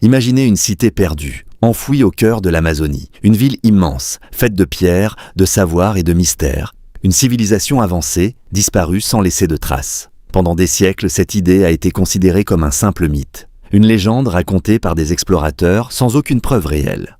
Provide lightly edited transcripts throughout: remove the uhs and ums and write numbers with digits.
Imaginez une cité perdue, enfouie au cœur de l'Amazonie. Une ville immense, faite de pierres, de savoir et de mystères. Une civilisation avancée, disparue sans laisser de traces. Pendant des siècles, cette idée a été considérée comme un simple mythe. Une légende racontée par des explorateurs sans aucune preuve réelle.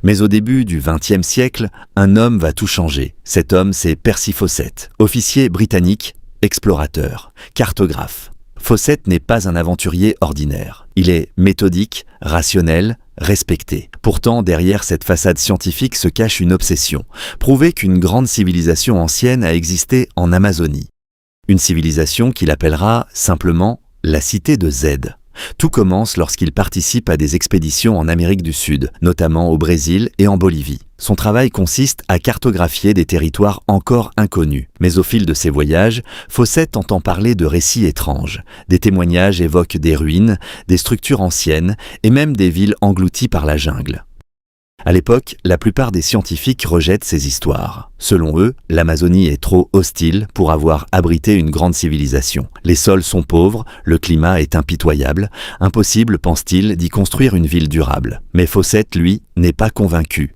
Mais au début du XXe siècle, un homme va tout changer. Cet homme, c'est Percy Fawcett, officier britannique, explorateur, cartographe. Fawcett n'est pas un aventurier ordinaire. Il est méthodique, rationnel, respecté. Pourtant, derrière cette façade scientifique se cache une obsession. Prouver qu'une grande civilisation ancienne a existé en Amazonie. Une civilisation qu'il appellera simplement la Cité de Z. Tout commence lorsqu'il participe à des expéditions en Amérique du Sud, notamment au Brésil et en Bolivie. Son travail consiste à cartographier des territoires encore inconnus. Mais au fil de ses voyages, Fawcett entend parler de récits étranges. Des témoignages évoquent des ruines, des structures anciennes et même des villes englouties par la jungle. À l'époque, la plupart des scientifiques rejettent ces histoires. Selon eux, l'Amazonie est trop hostile pour avoir abrité une grande civilisation. Les sols sont pauvres, le climat est impitoyable, impossible, pense-t-il, d'y construire une ville durable. Mais Fawcett, lui, n'est pas convaincu.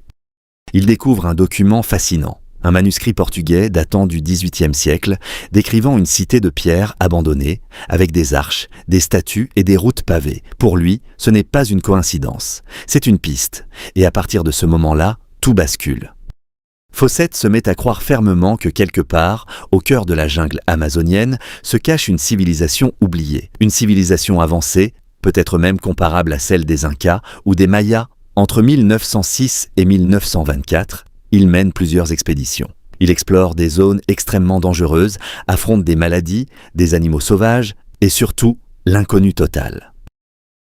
Il découvre un document fascinant. Un manuscrit portugais datant du XVIIIe siècle, décrivant une cité de pierre abandonnée, avec des arches, des statues et des routes pavées. Pour lui, ce n'est pas une coïncidence, c'est une piste. Et à partir de ce moment-là, tout bascule. Fawcett se met à croire fermement que quelque part, au cœur de la jungle amazonienne, se cache une civilisation oubliée. Une civilisation avancée, peut-être même comparable à celle des Incas ou des Mayas. Entre 1906 et 1924, il mène plusieurs expéditions. Il explore des zones extrêmement dangereuses, affronte des maladies, des animaux sauvages et surtout l'inconnu total.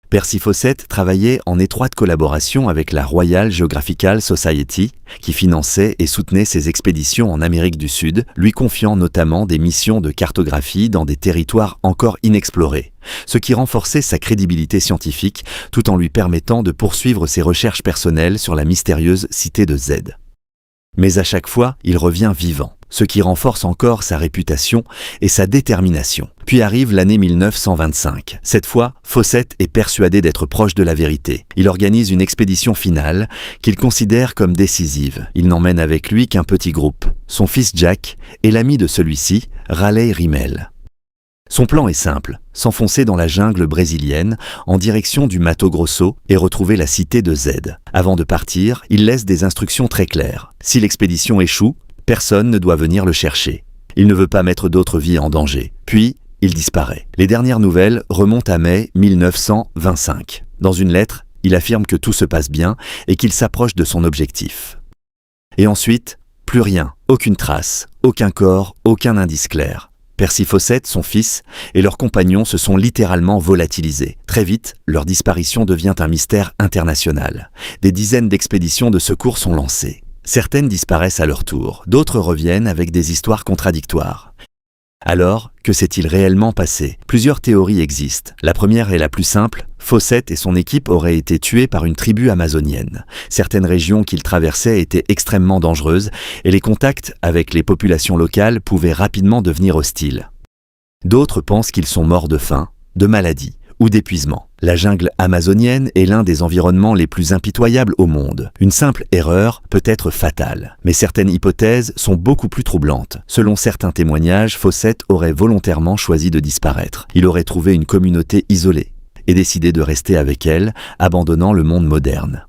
Percy Fawcett travaillait en étroite collaboration avec la Royal Geographical Society, qui finançait et soutenait ses expéditions en Amérique du Sud, lui confiant notamment des missions de cartographie dans des territoires encore inexplorés, ce qui renforçait sa crédibilité scientifique tout en lui permettant de poursuivre ses recherches personnelles sur la mystérieuse cité de Z. Mais à chaque fois, il revient vivant, ce qui renforce encore sa réputation et sa détermination. Puis arrive l'année 1925. Cette fois, Fawcett est persuadé d'être proche de la vérité. Il organise une expédition finale qu'il considère comme décisive. Il n'emmène avec lui qu'un petit groupe, son fils Jack et l'ami de celui-ci, Raleigh Rimmel. Son plan est simple, s'enfoncer dans la jungle brésilienne en direction du Mato Grosso et retrouver la cité de Z. Avant de partir, il laisse des instructions très claires. Si l'expédition échoue, personne ne doit venir le chercher. Il ne veut pas mettre d'autres vies en danger. Puis, il disparaît. Les dernières nouvelles remontent à mai 1925. Dans une lettre, il affirme que tout se passe bien et qu'il s'approche de son objectif. Et ensuite, plus rien, aucune trace, aucun corps, aucun indice clair. Percy Fawcett, son fils, et leurs compagnons se sont littéralement volatilisés. Très vite, leur disparition devient un mystère international. Des dizaines d'expéditions de secours sont lancées. Certaines disparaissent à leur tour, d'autres reviennent avec des histoires contradictoires. Alors, que s'est-il réellement passé? Plusieurs théories existent. La première est la plus simple. Fawcett et son équipe auraient été tués par une tribu amazonienne. Certaines régions qu'ils traversaient étaient extrêmement dangereuses et les contacts avec les populations locales pouvaient rapidement devenir hostiles. D'autres pensent qu'ils sont morts de faim, de maladie ou d'épuisement. La jungle amazonienne est l'un des environnements les plus impitoyables au monde. Une simple erreur peut être fatale. Mais certaines hypothèses sont beaucoup plus troublantes. Selon certains témoignages, Fawcett aurait volontairement choisi de disparaître. Il aurait trouvé une communauté isolée et décidé de rester avec elle, abandonnant le monde moderne.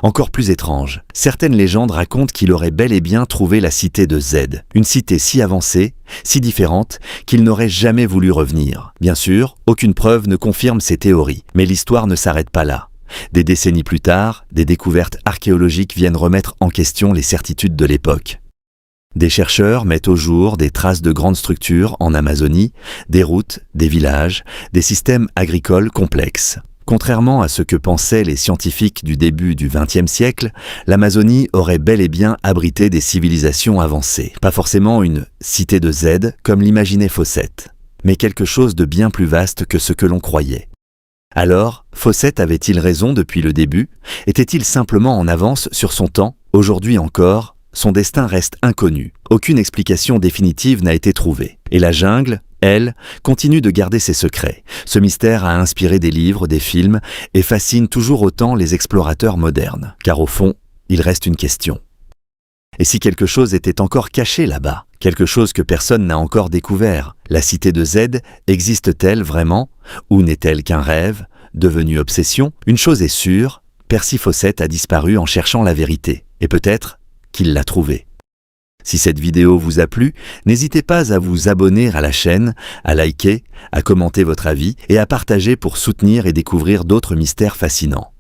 Encore plus étrange, certaines légendes racontent qu'il aurait bel et bien trouvé la cité de Z, une cité si avancée, si différente, qu'il n'aurait jamais voulu revenir. Bien sûr, aucune preuve ne confirme ces théories, mais l'histoire ne s'arrête pas là. Des décennies plus tard, des découvertes archéologiques viennent remettre en question les certitudes de l'époque. Des chercheurs mettent au jour des traces de grandes structures en Amazonie, des routes, des villages, des systèmes agricoles complexes. Contrairement à ce que pensaient les scientifiques du début du XXe siècle, l'Amazonie aurait bel et bien abrité des civilisations avancées. Pas forcément une cité de Z comme l'imaginait Fawcett, mais quelque chose de bien plus vaste que ce que l'on croyait. Alors, Fawcett avait-il raison depuis le début? Était-il simplement en avance sur son temps? Aujourd'hui encore, son destin reste inconnu. Aucune explication définitive n'a été trouvée. Et la jungle, elle, continue de garder ses secrets. Ce mystère a inspiré des livres, des films, et fascine toujours autant les explorateurs modernes. Car au fond, il reste une question. Et si quelque chose était encore caché là-bas, quelque chose que personne n'a encore découvert, la cité de Z existe-t-elle vraiment, ou n'est-elle qu'un rêve, devenu obsession? Une chose est sûre, Percy Fawcett a disparu en cherchant la vérité, et peut-être qu'il l'a trouvée. Si cette vidéo vous a plu, n'hésitez pas à vous abonner à la chaîne, à liker, à commenter votre avis et à partager pour soutenir et découvrir d'autres mystères fascinants.